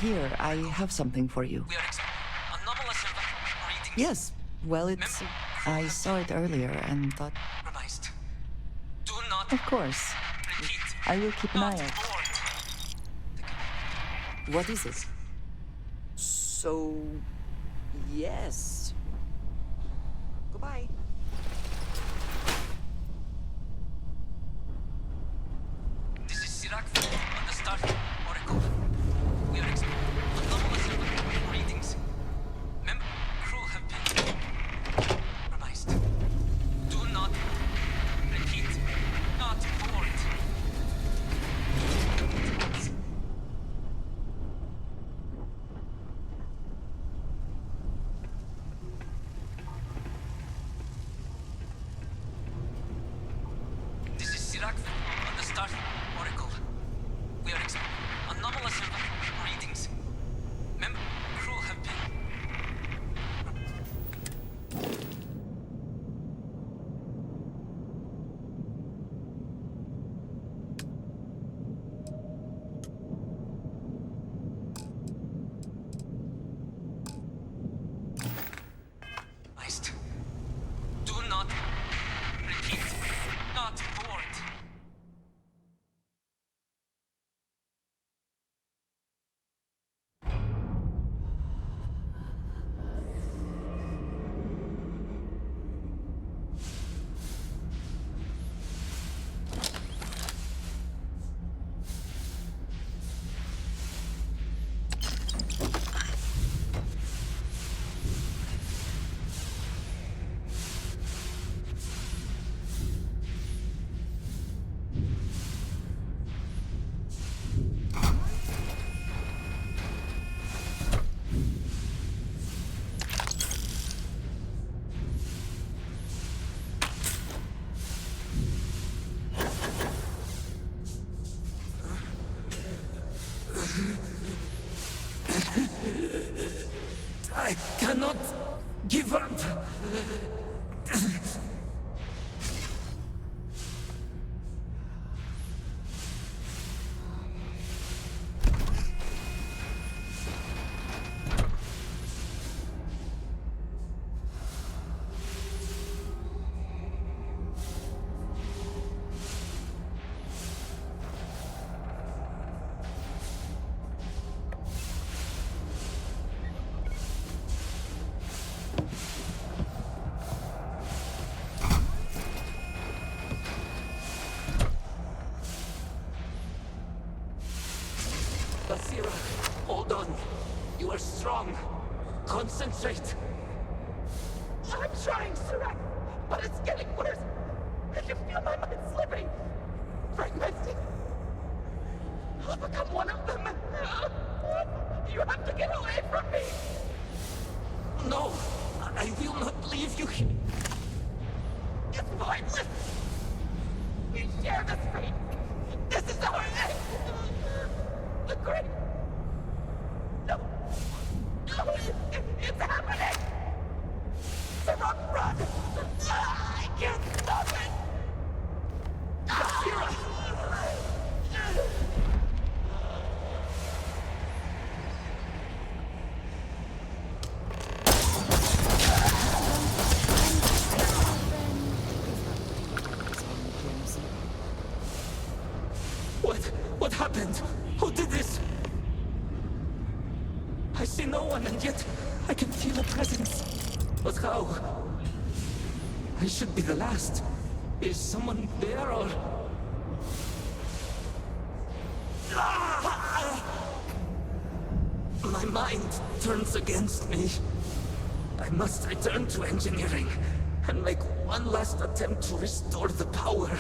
Here, I have something for you. We are anomalous readings. Yes, well, it's... I saw it earlier and thought... Revised. Do not Of course. repeat. I will keep an eye out. Board. What is it? So... yes. Goodbye. This is Sirac on the start Oracle. We are anomalous readings. Member crew have been revised. Do not repeat. Not board. This is Sirac on the start Oracle. We are anomalous readings. Member crew have been revised. Do not repeat. Not board. I cannot give up. Basira, hold on. You are strong. Concentrate. I'm trying, Sirac, but it's getting worse. I can feel my mind slipping. Fragmenting. I'll become one of them. You have to get away from me. No, I will not leave you here. It's pointless. We share this fate. This is our end. The great... No. No, it's happening. Sirac, run. I can't stop it. Basira! What happened? Who did this? I see no one, and yet I can feel a presence. But how? I should be the last. Is someone there, or... My mind turns against me. I must return to engineering and make one last attempt to restore the power.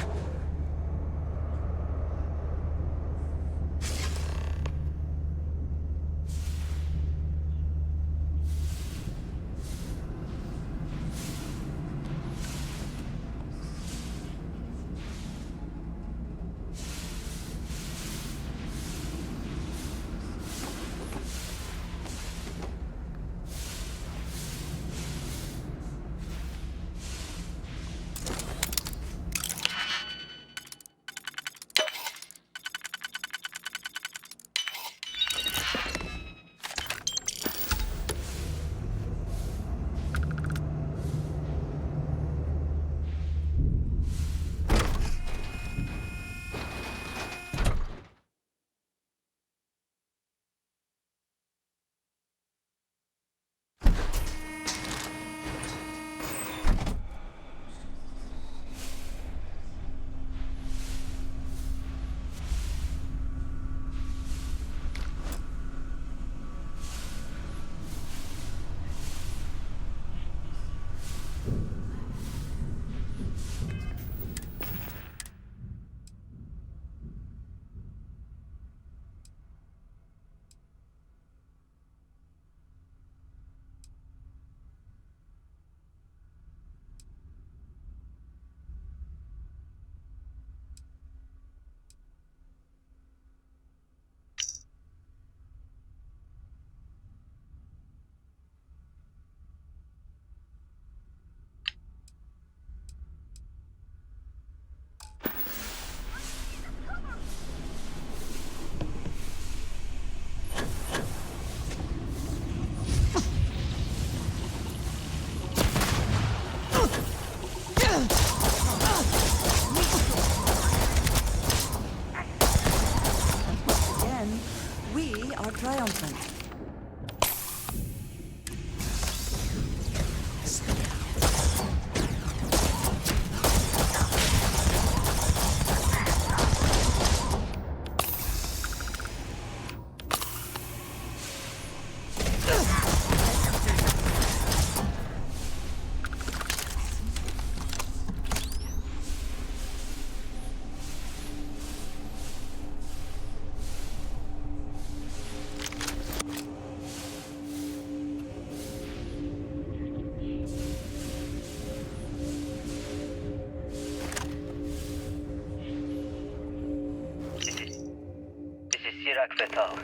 et al.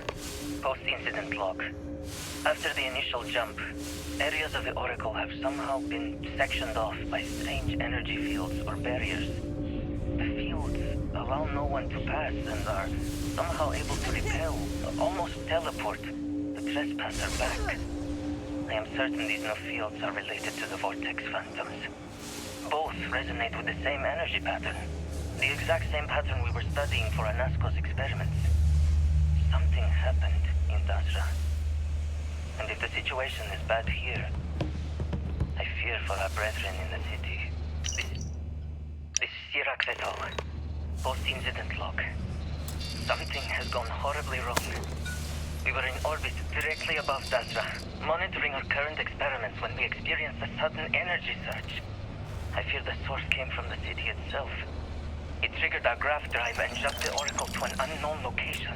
Post-incident log. After the initial jump, areas of the Oracle have somehow been sectioned off by strange energy fields or barriers. The fields allow no one to pass and are somehow able to repel, almost teleport, the trespasser back. I am certain these new fields are related to the Vortex Phantoms. Both resonate with the same energy pattern. The exact same pattern we were studying for Anasco's experiments. Something happened in Dasra. And if the situation is bad here, I fear for our brethren in the city. This is Sirac et al. Post-incident log. Something has gone horribly wrong. We were in orbit directly above Dasra, monitoring our current experiments when we experienced a sudden energy surge. I fear the source came from the city itself. It triggered our graph drive and jumped the Oracle to an unknown location.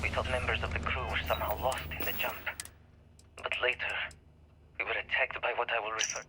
We thought members of the crew were somehow lost in the jump. But later, we were attacked by what I will refer...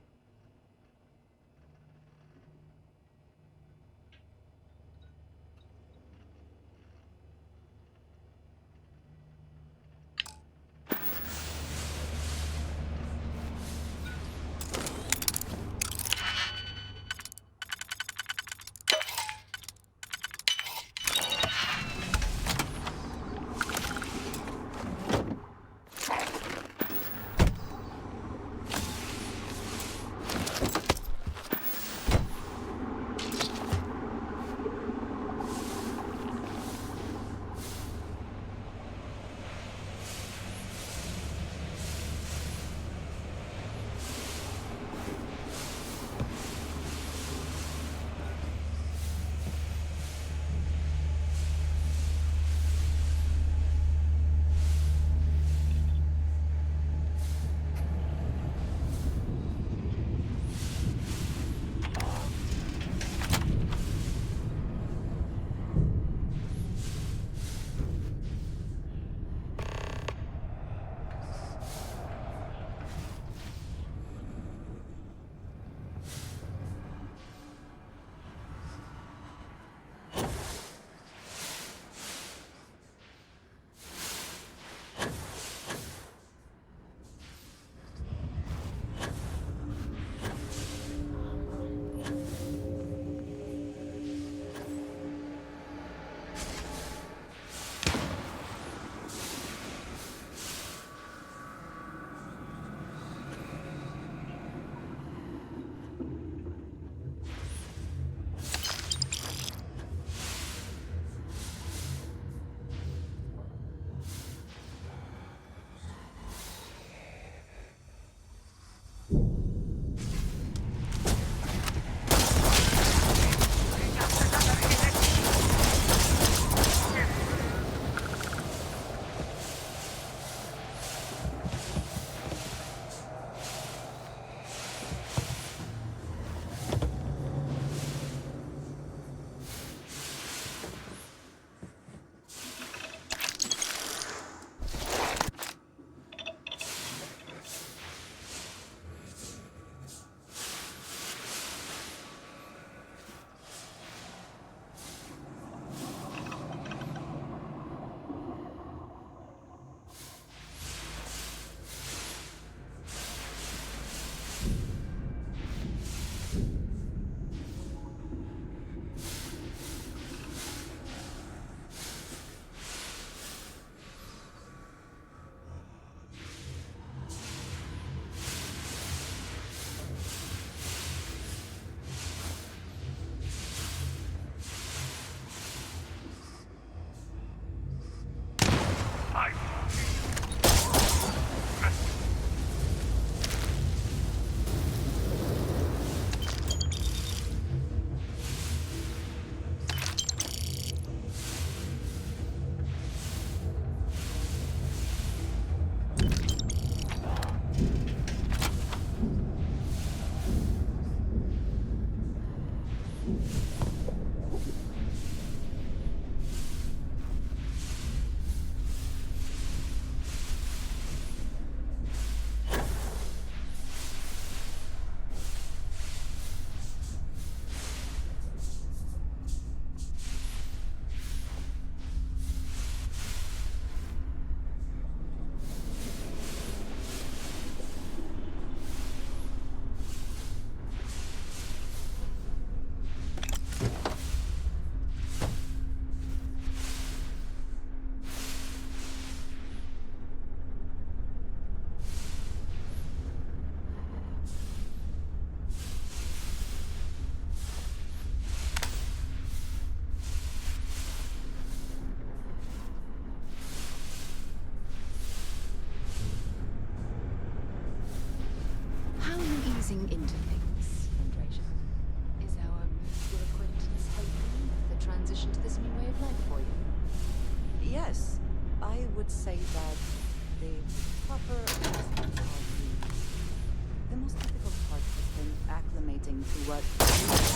fascinating to what you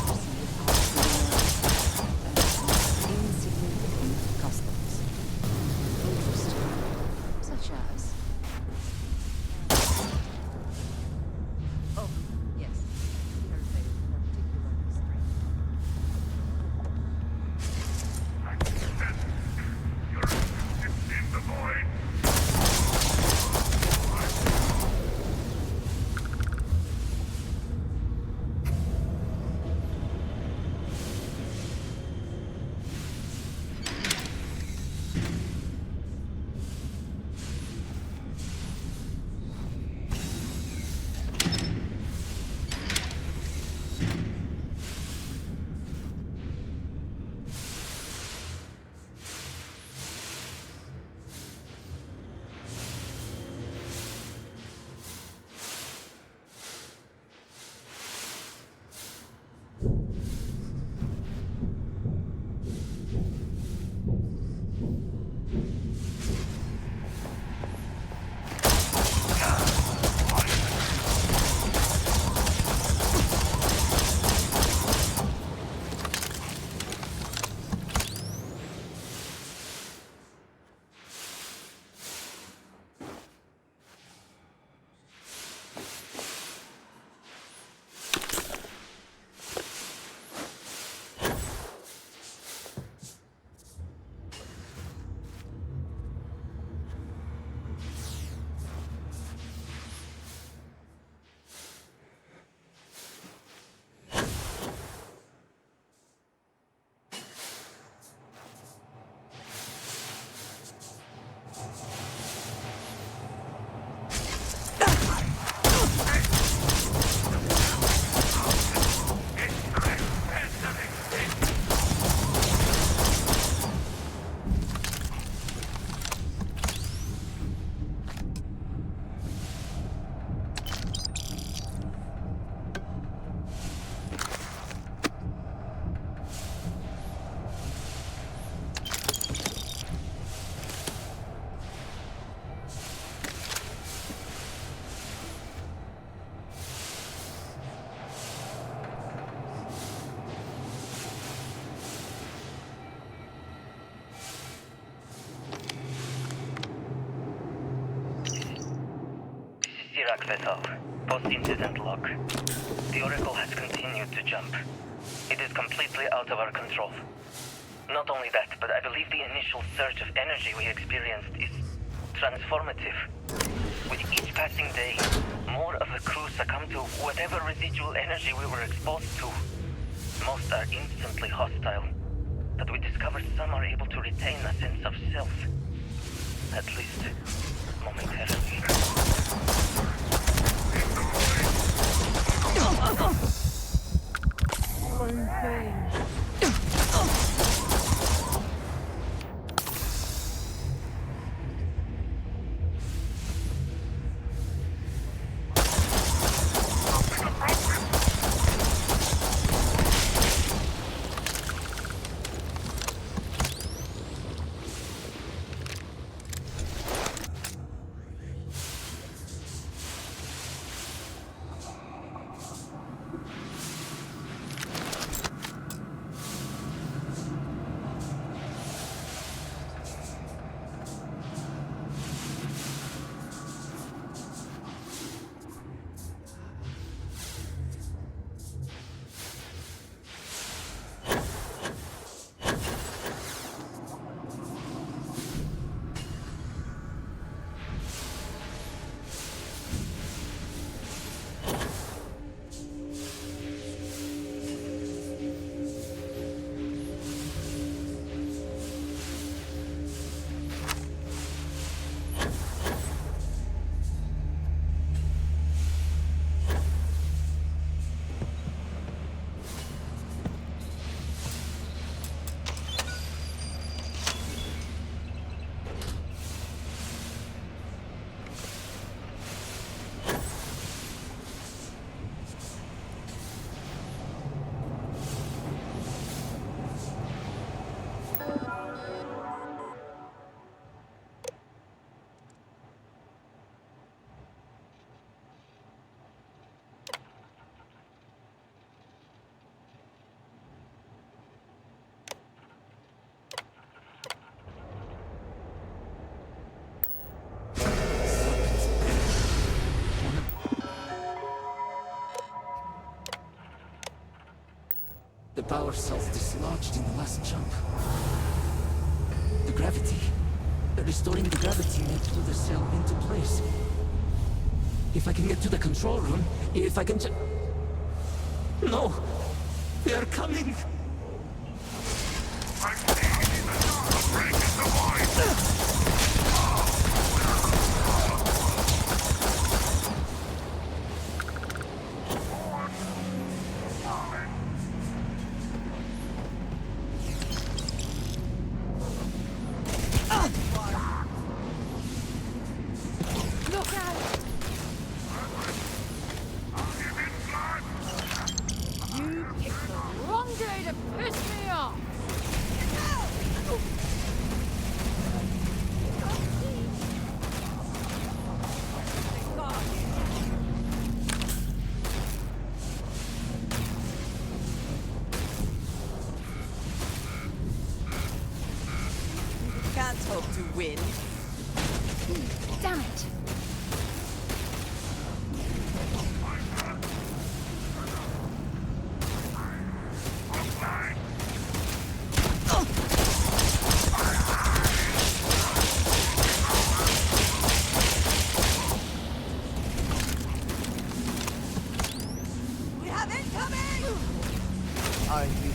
perceive as ordinary and insignificant customs. Interesting. Such as... Oh, yes. There's a particular history. Vessel. Post-incident log. The Oracle has continued to jump. It is completely out of our control. Not only that, but I believe the initial surge of energy we experienced is transformative. With each passing day, more of the crew succumb to whatever residual energy we were exposed to. Most are instantly hostile, but we discovered some are able to retain a sense of self. At least, momentarily. The power cells dislodged in the last jump. The gravity. Restoring the gravity may pull the cell into place. If I can get to the control room, if I can just... No! They are coming! Can't hope to win. Damn it! We have incoming! Are you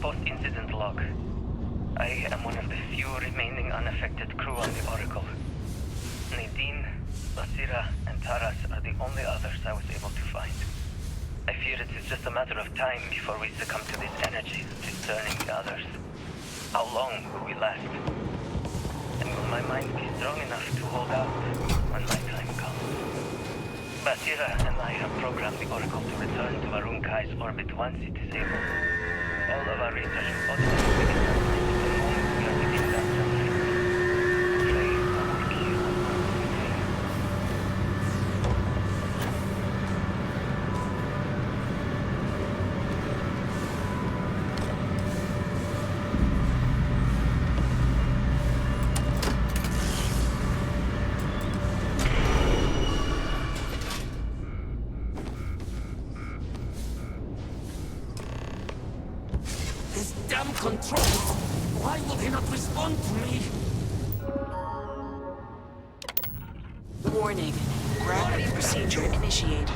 Post-incident log. I am one of the few remaining unaffected crew on the Oracle. Nadine, Basira, and Taras are the only others I was able to find. I fear it is just a matter of time before we succumb to this energy that is turning the others. How long will we last? And will my mind be strong enough to hold out when my time comes? Basira and I have programmed the Oracle to return to Arunkai's orbit once it is able. All of our research will automatically be done the moment we are within that sunlight. Pray for our cure. Damn controls! Why will they not respond to me? Warning. Gravity procedure initiated.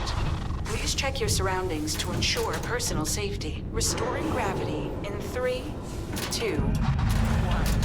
Please check your surroundings to ensure personal safety. Restoring gravity in 3, 2, 1.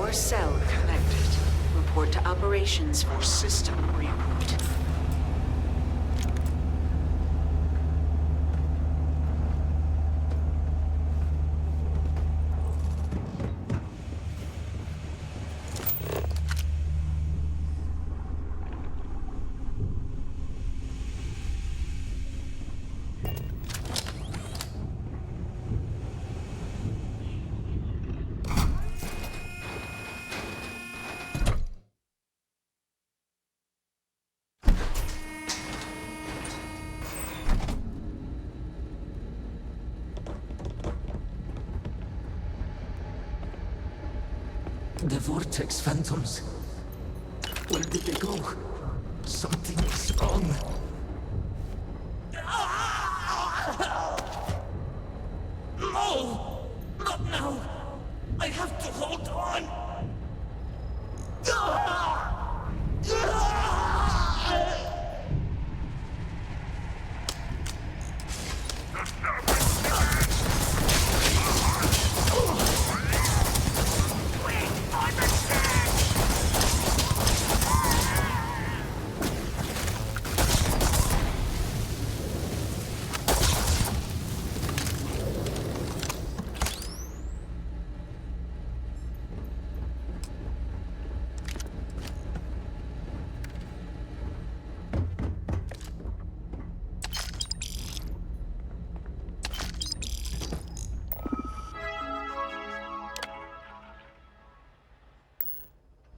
Core cell connected. Report to operations for system reboot. The vortex phantoms. Where did they go? Something is wrong. No! Not now! I have to hold on!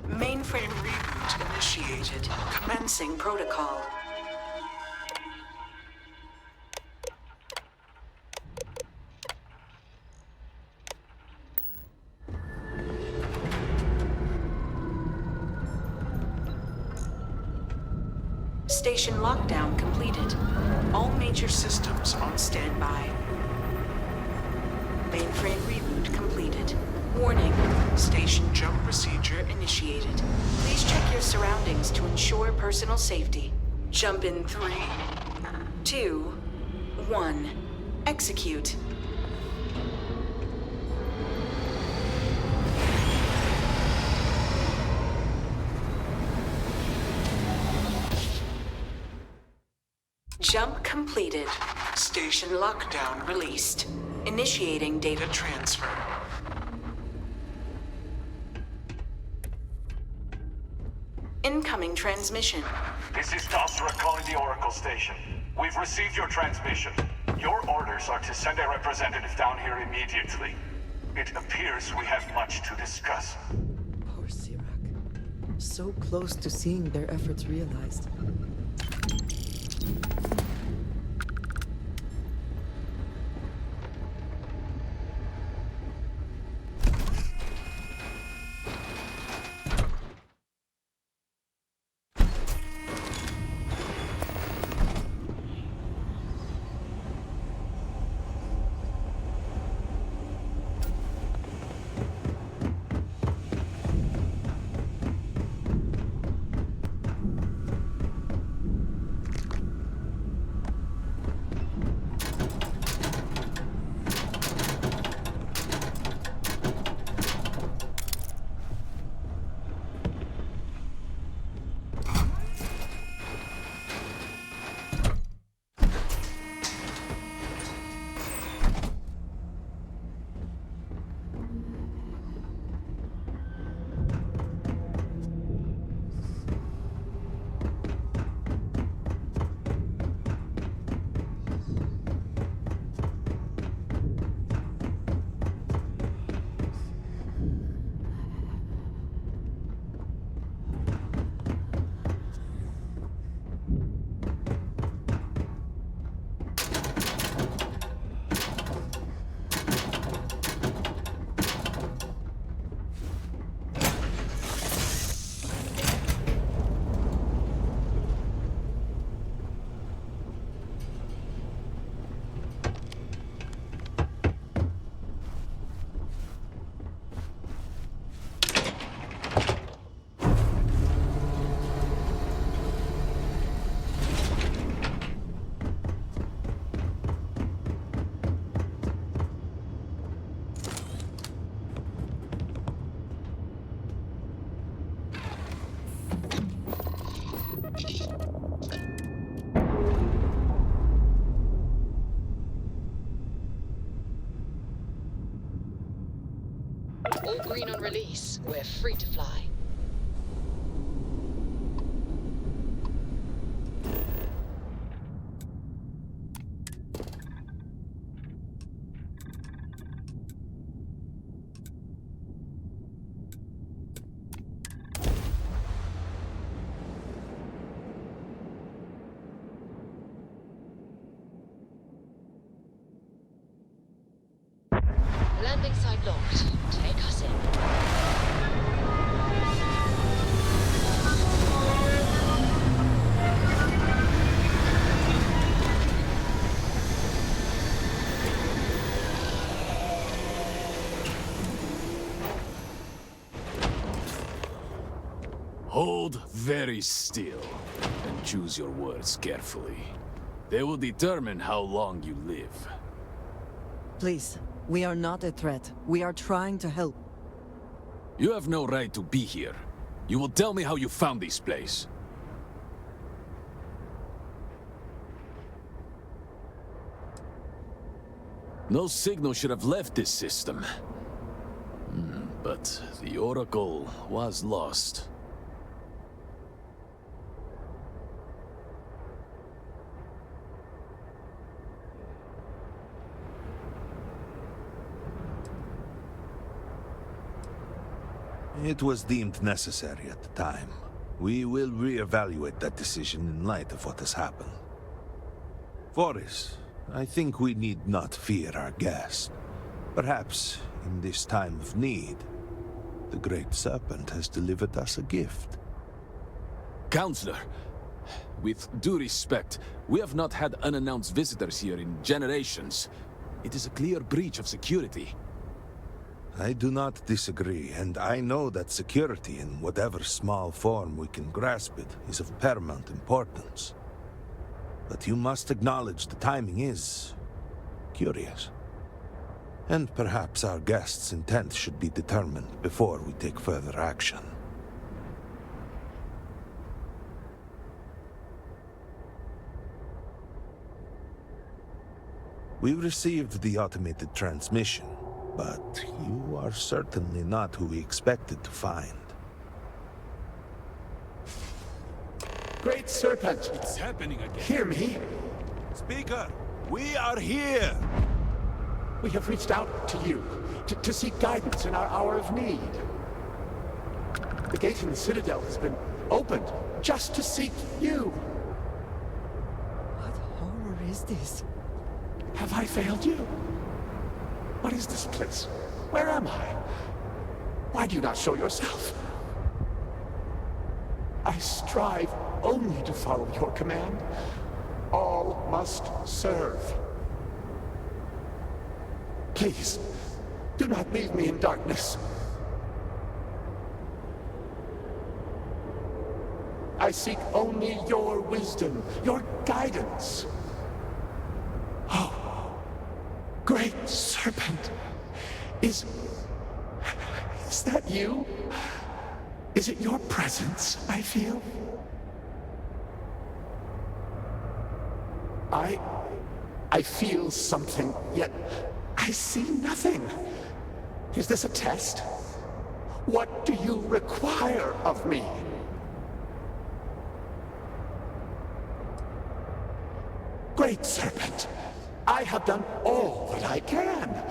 Mainframe reboot initiated. Commencing protocol. Station lockdown completed. All major systems on standby. Mainframe reboot completed. Warning, station jump procedure initiated. Please check your surroundings to ensure personal safety. Jump in 3, 2, 1. Execute. Jump completed. Station lockdown released. Initiating data transfer. Incoming transmission. This is Dasra calling the Oracle station. We've received your transmission. Your orders are to send a representative down here immediately. It appears we have much to discuss. Poor Sirac. So close to seeing their efforts realized. All green on release. We're free to fly. Landing site locked. Take us in. Hold very still, and choose your words carefully. They will determine how long you live. Please, we are not a threat. We are trying to help. You have no right to be here. You will tell me how you found this place. No signal should have left this system. But the Oracle was lost. It was deemed necessary at the time. We will reevaluate that decision in light of what has happened. Voris, I think we need not fear our guest. Perhaps, in this time of need, the Great Serpent has delivered us a gift. Counselor, with due respect, we have not had unannounced visitors here in generations. It is a clear breach of security. I do not disagree, and I know that security, in whatever small form we can grasp it, is of paramount importance. But you must acknowledge the timing is curious. And perhaps our guest's intent should be determined before we take further action. We received the automated transmission. But you are certainly not who we expected to find. Great Serpent! It's happening again. Hear me? Speaker, we are here! We have reached out to you to seek guidance in our hour of need. The gate in the Citadel has been opened just to seek you. What horror is this? Have I failed you? What is this place? Where am I? Why do you not show yourself? I strive only to follow your command. All must serve. Please, do not leave me in darkness. I seek only your wisdom, your guidance. Oh. Great Serpent, is that you? Is it your presence I feel? I feel something, yet I see nothing. Is this a test? What do you require of me? Great Serpent, I have done all that I can.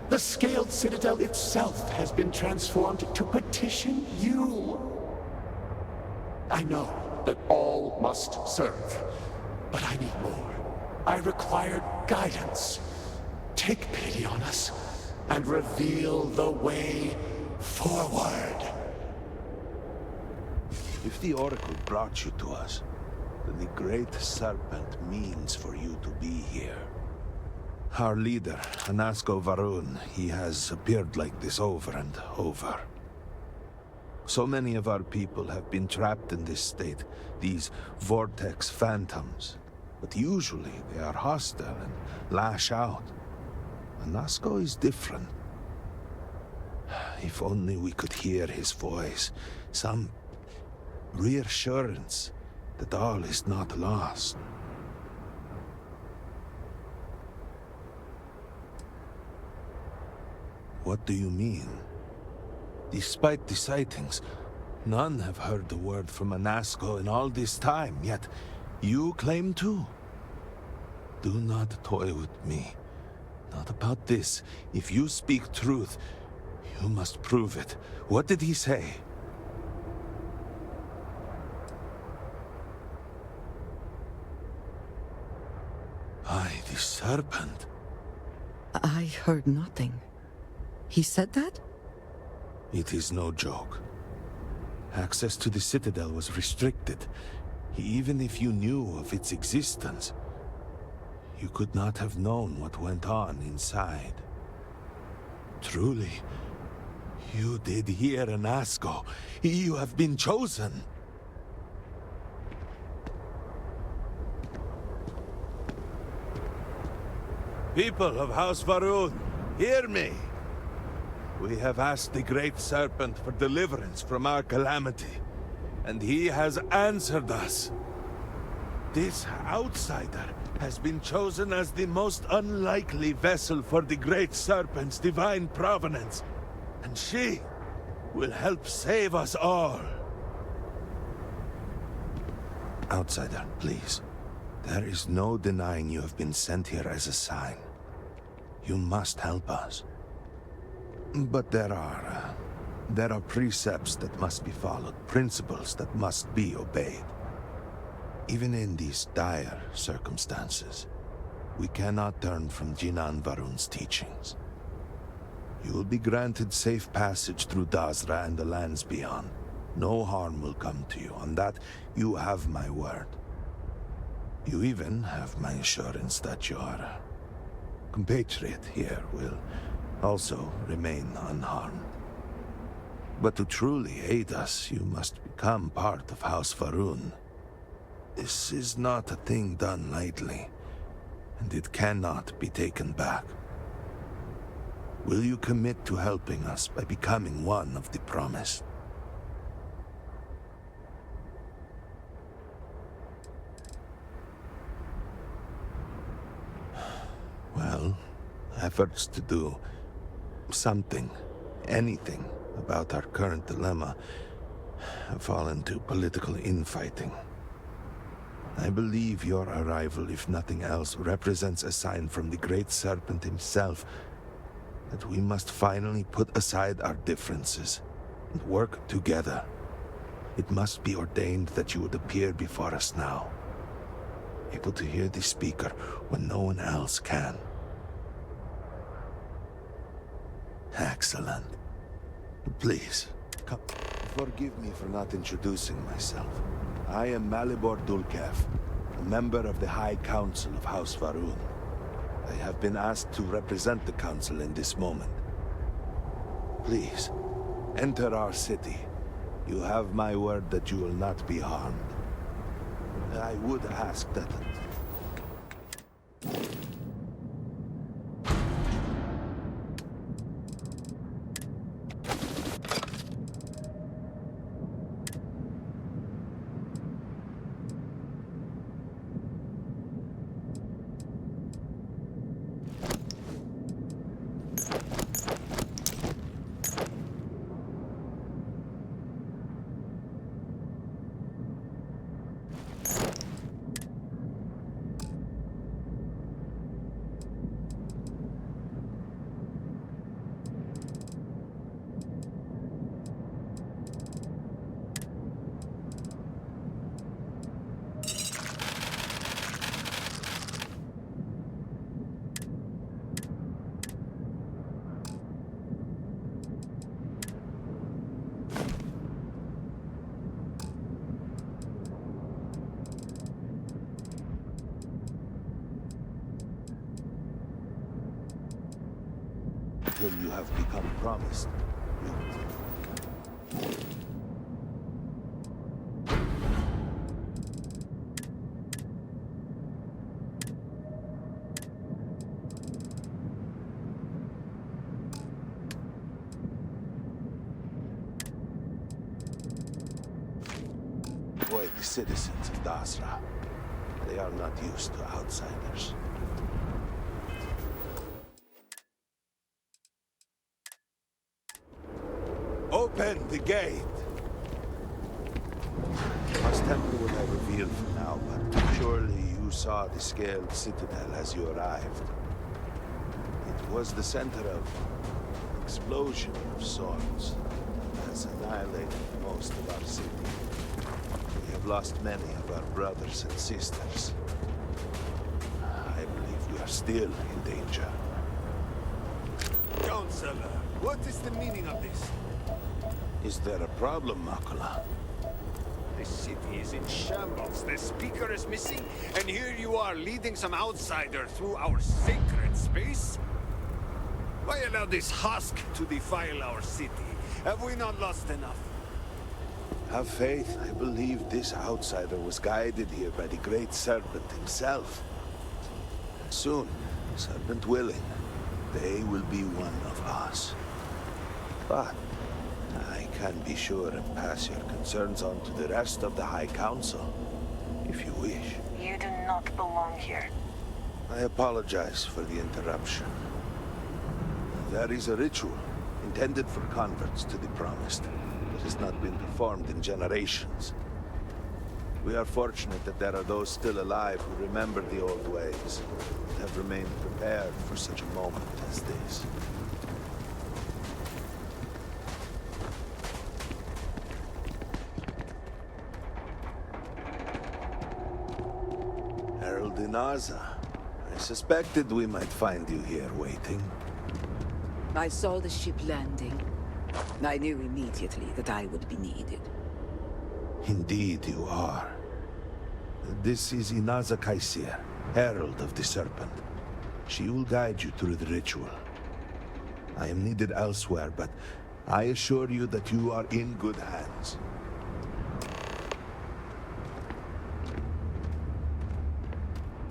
The scaled citadel itself has been transformed to petition you. I know that all must serve, but I need more. I require guidance. Take pity on us and reveal the way forward. If the Oracle brought you to us, then the Great Serpent means for you to be here. Our leader, Anasko Varun, he has appeared like this over and over. So many of our people have been trapped in this state, these vortex phantoms. But usually they are hostile and lash out. Anasko is different. If only we could hear his voice, some reassurance that all is not lost. What do you mean? Despite the sightings, none have heard the word from Anasco in all this time, yet you claim to. Do not toy with me. Not about this. If you speak truth, you must prove it. What did he say? By the Serpent. I heard nothing. He said that? It is no joke. Access to the Citadel was restricted. Even if you knew of its existence, you could not have known what went on inside. Truly, you did hear Anasco. You have been chosen. People of House Varun, hear me. We have asked the Great Serpent for deliverance from our calamity, and he has answered us. This outsider has been chosen as the most unlikely vessel for the Great Serpent's divine provenance, and she will help save us all. Outsider, please. There is no denying you have been sent here as a sign. You must help us. But there are precepts that must be followed, principles that must be obeyed. Even in these dire circumstances, we cannot turn from Jinan Varun's teachings. You will be granted safe passage through Dazra and the lands beyond. No harm will come to you. On that, you have my word. You even have my assurance that your compatriot here will also remain unharmed. But to truly aid us, you must become part of House Varun. This is not a thing done lightly, and it cannot be taken back. Will you commit to helping us by becoming one of the promised? Well, efforts to do something, anything about our current dilemma have fallen to political infighting. I believe your arrival, if nothing else, represents a sign from the Great Serpent himself that we must finally put aside our differences and work together. It must be ordained that you would appear before us now, able to hear the speaker when no one else can. Excellent. Please, come. Forgive me for not introducing myself. I am Malibor Dulkev, a member of the High Council of House Varun. I have been asked to represent the Council in this moment. Please, enter our city. You have my word that you will not be harmed. I would ask that... Till you have become promised. Avoid the citizens of Dazra. They are not used to outsiders. Open the gate! His temper will I reveal for now, but surely you saw the scaled citadel as you arrived. It was the center of an explosion of sorts that has annihilated most of our city. We have lost many of our brothers and sisters. I believe we are still in danger. Counselor, what is the meaning of this? Is there a problem, Makula? The city is in shambles, the speaker is missing, and here you are leading some outsider through our sacred space? Why allow this husk to defile our city? Have we not lost enough? Have faith. I believe this outsider was guided here by the great Serpent himself. Soon, Serpent willing, they will be one of us. But I can be sure and pass your concerns on to the rest of the High Council, if you wish. You do not belong here. I apologize for the interruption. There is a ritual intended for converts to the Promised that has not been performed in generations. We are fortunate that there are those still alive who remember the old ways and have remained prepared for such a moment as this. Herald Inaza, I suspected we might find you here waiting. I saw the ship landing. I knew immediately that I would be needed. Indeed you are. This is Inaza Kaisir, Herald of the Serpent. She will guide you through the ritual. I am needed elsewhere, but I assure you that you are in good hands.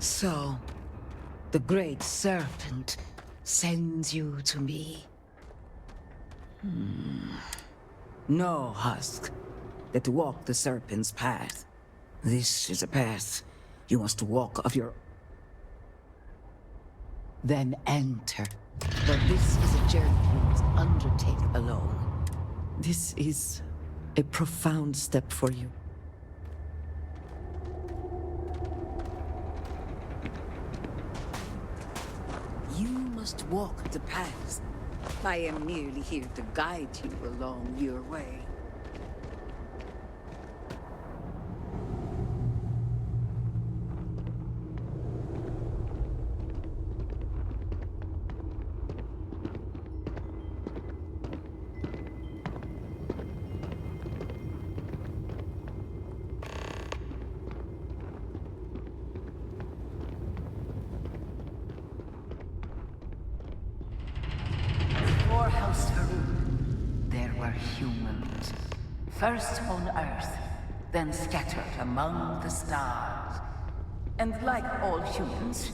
So, the great Serpent sends you to me. No husk that walk the Serpent's path. This is a path you must walk of your... Then enter. But this is a journey you must undertake alone. This is a profound step for you. You must walk the path. I am merely here to guide you along your way. Before House Farouk, there were humans. First on Earth, then scattered among the stars. And like all humans,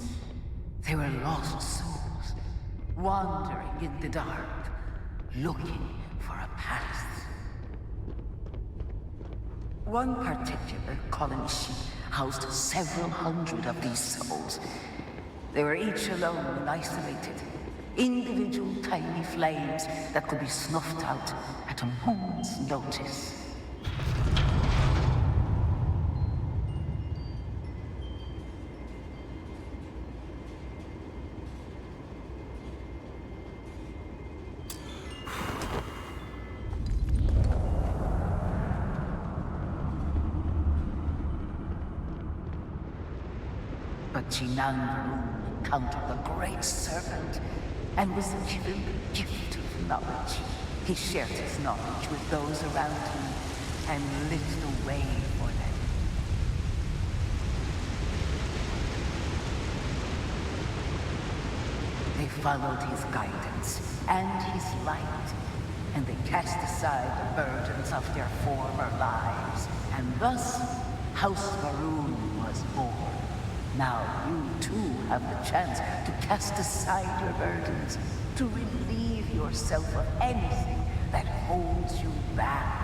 they were lost souls, wandering in the dark, looking for a path. One particular colony ship housed several hundred of these souls. They were each alone and isolated. Individual tiny flames that could be snuffed out at a moment's notice. But Jinang encountered the great Serpent and was given the gift of knowledge. He shared his knowledge with those around him and lit the way for them. They followed his guidance and his light, and they cast aside the burdens of their former lives. And thus, House Varun was born. Now you too have the chance to cast aside your burdens, to relieve yourself of anything that holds you back.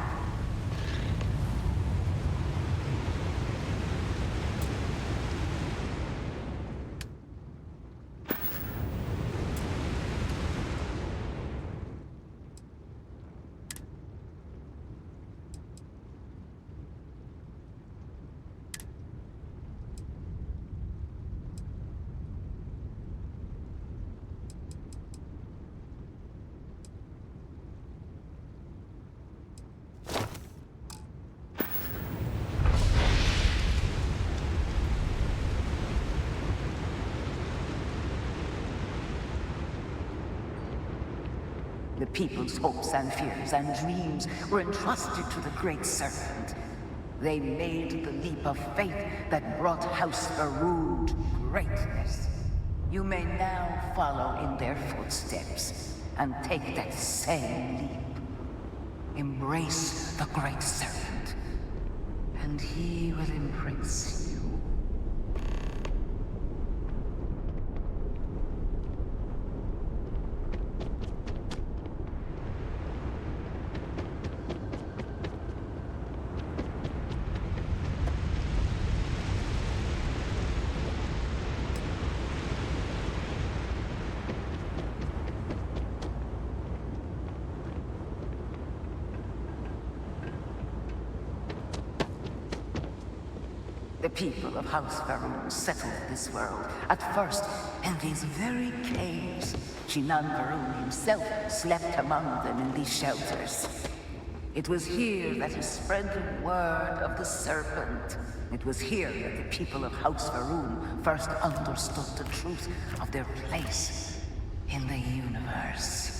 The people's hopes and fears and dreams were entrusted to the Great Serpent. They made the leap of faith that brought House Faroon to greatness. You may now follow in their footsteps and take that same leap. Embrace the Great Serpent, and he will embrace you. The people of House Faroon settled this world, at first in these very caves. Shinan Faroon himself slept among them in these shelters. It was here that he spread the word of the Serpent. It was here that the people of House Faroon first understood the truth of their place in the universe.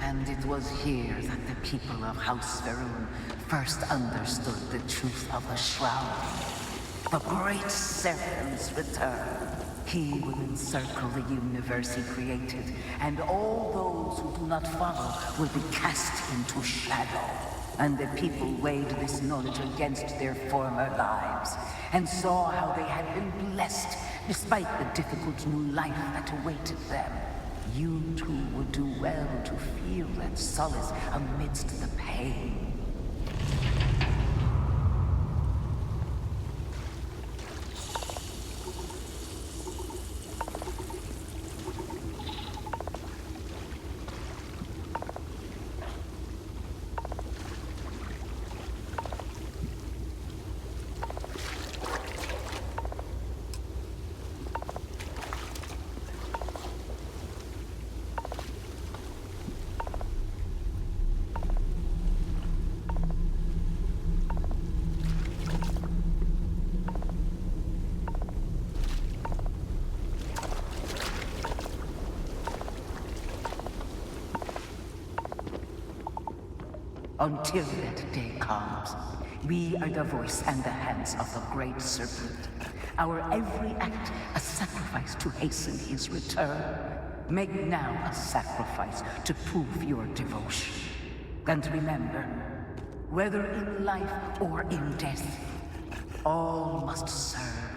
And it was here that the people of House Faroon first understood the truth of the Shroud. The Great Serpent's return. He will encircle the universe he created, and all those who do not follow will be cast into shadow. And the people weighed this knowledge against their former lives, and saw how they had been blessed despite the difficult new life that awaited them. You too would do well to feel that solace amidst the pain. Until that day comes, we are the voice and the hands of the Great Serpent. Our every act a sacrifice to hasten his return. Make now a sacrifice to prove your devotion. And remember, whether in life or in death, all must serve.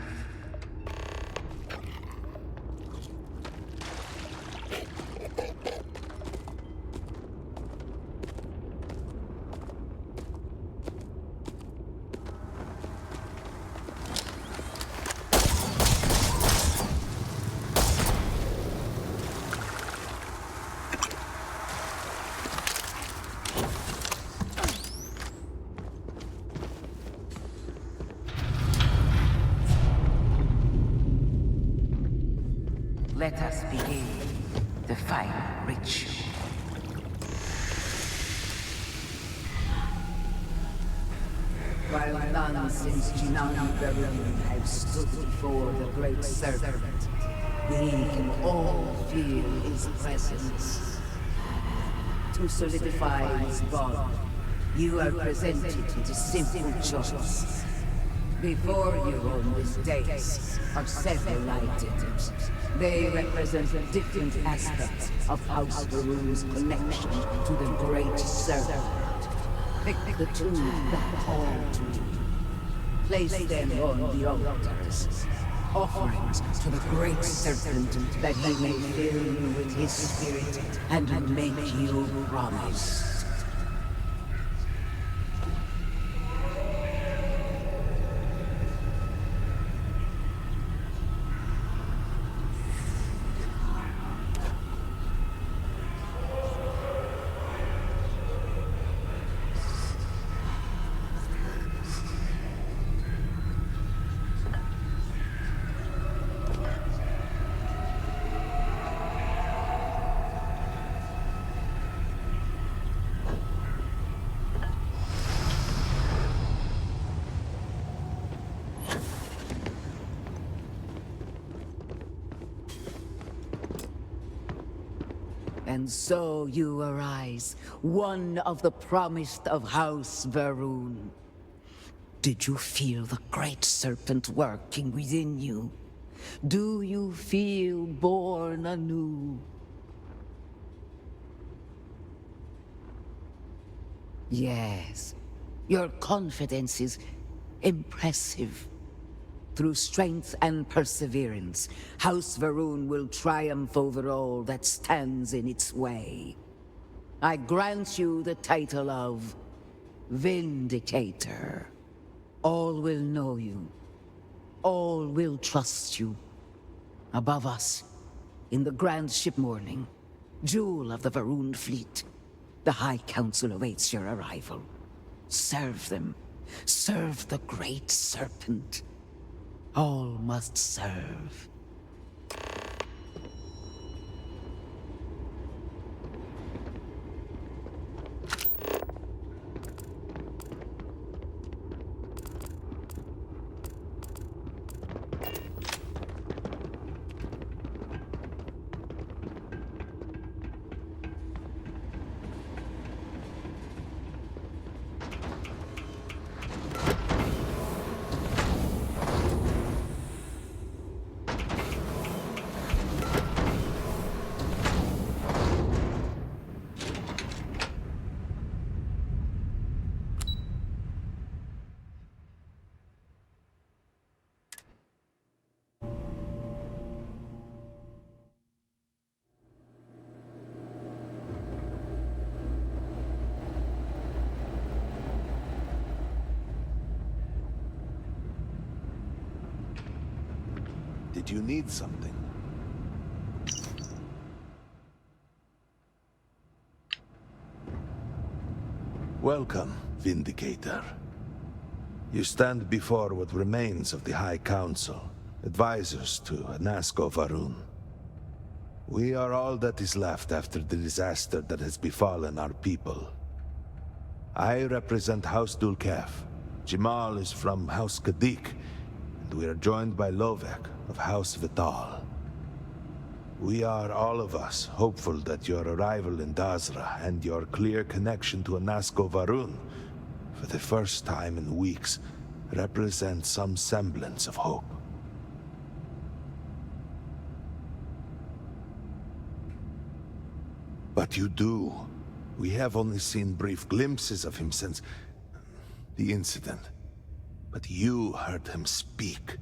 Let us begin the final ritual. While none since Shinan Faroon have stood before the Great Serpent, we can all feel his presence. To solidify his bond, you are presented with a simple choice. Before you on this dais are several items. They represent different aspects of House Faroon's connection to the Great Serpent. Pick the two that call to you. Place them on the altars. Offerings to the Great Serpent that he may fill you with his spirit and make you promise. And so you arise, one of the promised of House Varun. Did you feel the great serpent working within you? Do you feel born anew? Yes, your confidence is impressive. Through strength and perseverance, House Varun will triumph over all that stands in its way. I grant you the title of Vindicator. All will know you. All will trust you. Above us, in the grand ship morning, jewel of the Varun fleet, the High Council awaits your arrival. Serve them. Serve the great serpent. All must serve. Did you need something? Welcome, Vindicator. You stand before what remains of the High Council, advisors to Anasko Varun. We are all that is left after the disaster that has befallen our people. I represent House Dulkef. Jamal is from House Kadik, and we are joined by Lovek of House Vital. We are, all of us, hopeful that your arrival in Dazra and your clear connection to Anasko Varun, for the first time in weeks, represent some semblance of hope. But you do. We have only seen brief glimpses of him since the incident. But you heard him speak.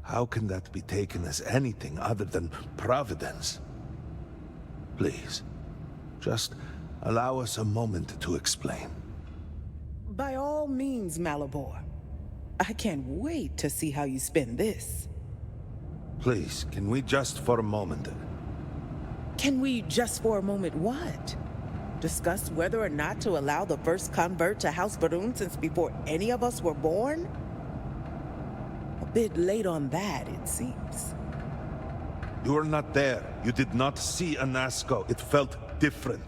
How can that be taken as anything other than providence? Please, just allow us a moment to explain. By all means, Malabor. I can't wait to see how you spin this. Please, can we just for a moment... Can we just for a moment what? Discuss whether or not to allow the first convert to House Varun since before any of us were born? A bit late on that, it seems. You were not there. You did not see Anasko. It felt different.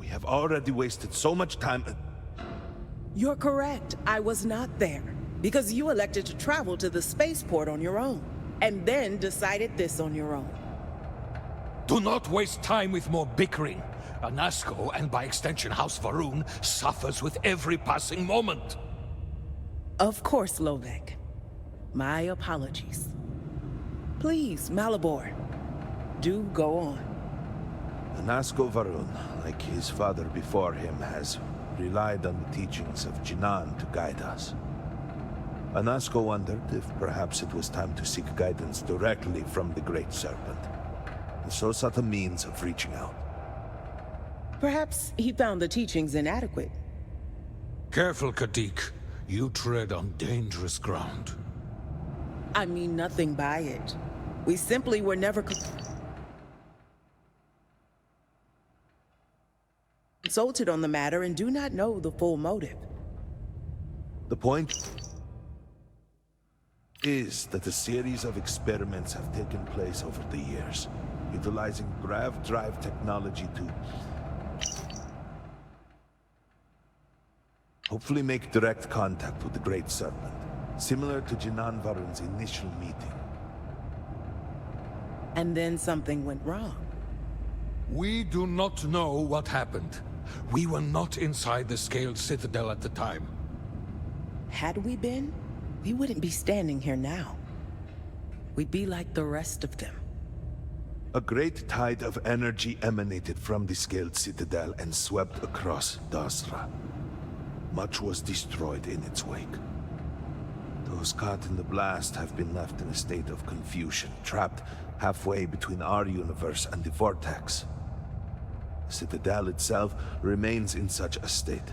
We have already wasted so much time. You're correct. I was not there. Because you elected to travel to the spaceport on your own. And then decided this on your own. Do not waste time with more bickering. Anasko, and by extension House Varun, suffers with every passing moment. Of course, Lovek. My apologies. Please, Malabor, do go on. Anasko Varun, like his father before him, has relied on the teachings of Jinan to guide us. Anasko wondered if perhaps it was time to seek guidance directly from the Great Serpent, and so sought a means of reaching out. Perhaps he found the teachings inadequate. Careful, Kadik. You tread on dangerous ground. I mean nothing by it. We simply were never consulted on the matter and do not know the full motive. The point is that a series of experiments have taken place over the years, utilizing grav drive technology to hopefully make direct contact with the Great Serpent, similar to Jinan Varun's initial meeting. And then something went wrong. We do not know what happened. We were not inside the Scaled Citadel at the time. Had we been, we wouldn't be standing here now. We'd be like the rest of them. A great tide of energy emanated from the Scaled Citadel and swept across Dasra. Much was destroyed in its wake. Those caught in the blast have been left in a state of confusion, trapped halfway between our universe and the Vortex. The Citadel itself remains in such a state.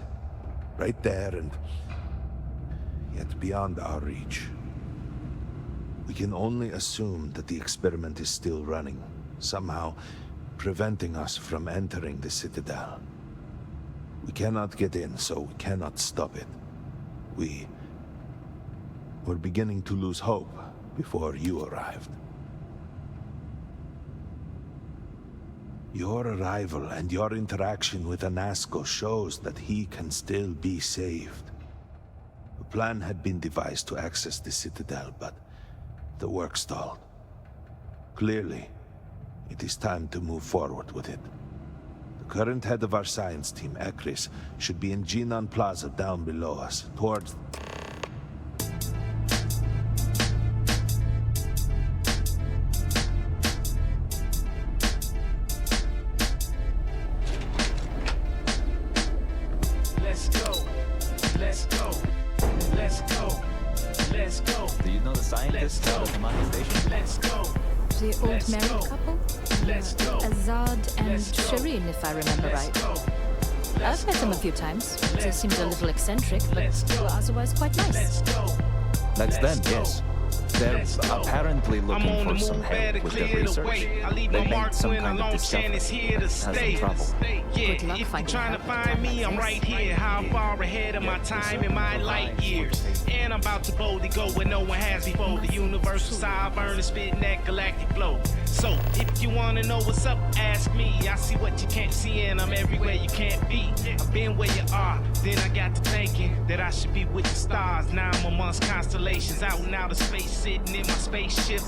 Right there and yet beyond our reach. We can only assume that the experiment is still running, somehow preventing us from entering the Citadel. We cannot get in, so we cannot stop it. We're beginning to lose hope before you arrived. Your arrival and your interaction with Anasco shows that he can still be saved. A plan had been devised to access the Citadel, but the work stalled. Clearly, it is time to move forward with it. The current head of our science team, Ekris, should be in Jinan Plaza down below us, towards... Do you know the scientists out of the Maya station? The old married couple? Azad and Shireen, if I remember right. I've met them a few times. They seemed a little eccentric, but were otherwise quite nice. That's them, yes. They're apparently looking for some help with their research. They made some kind of discovery that has some trouble. Good luck finding Trying to find me, I'm right here. How far ahead of my time in my light years. And I'm about to boldly go where no one has before. The universal side burning, spitting that galactic flow. So, if you wanna know what's up, ask me. I see what you can't see and I'm everywhere you can't be. I've been where you are, then I got to thinking that I should be with the stars. Now I'm amongst constellations, out and out of space, sitting in my spaceship.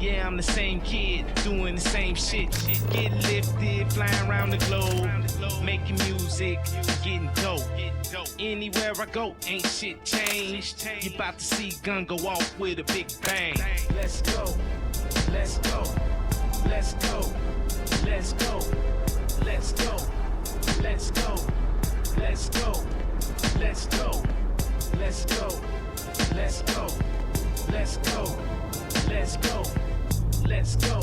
Yeah, I'm the same kid, doing the same shit. Getting lifted, flying around the globe, making music, getting dope. Anywhere I go, ain't shit changed. You about to see gun go off with a big bang. Let's go, let's go, let's go, let's go, let's go, let's go, let's go, let's go, let's go, let's go, let's go, let's go, let's go,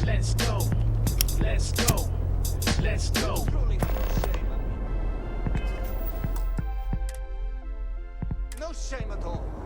let's go, let's go, let's go. No shame at all.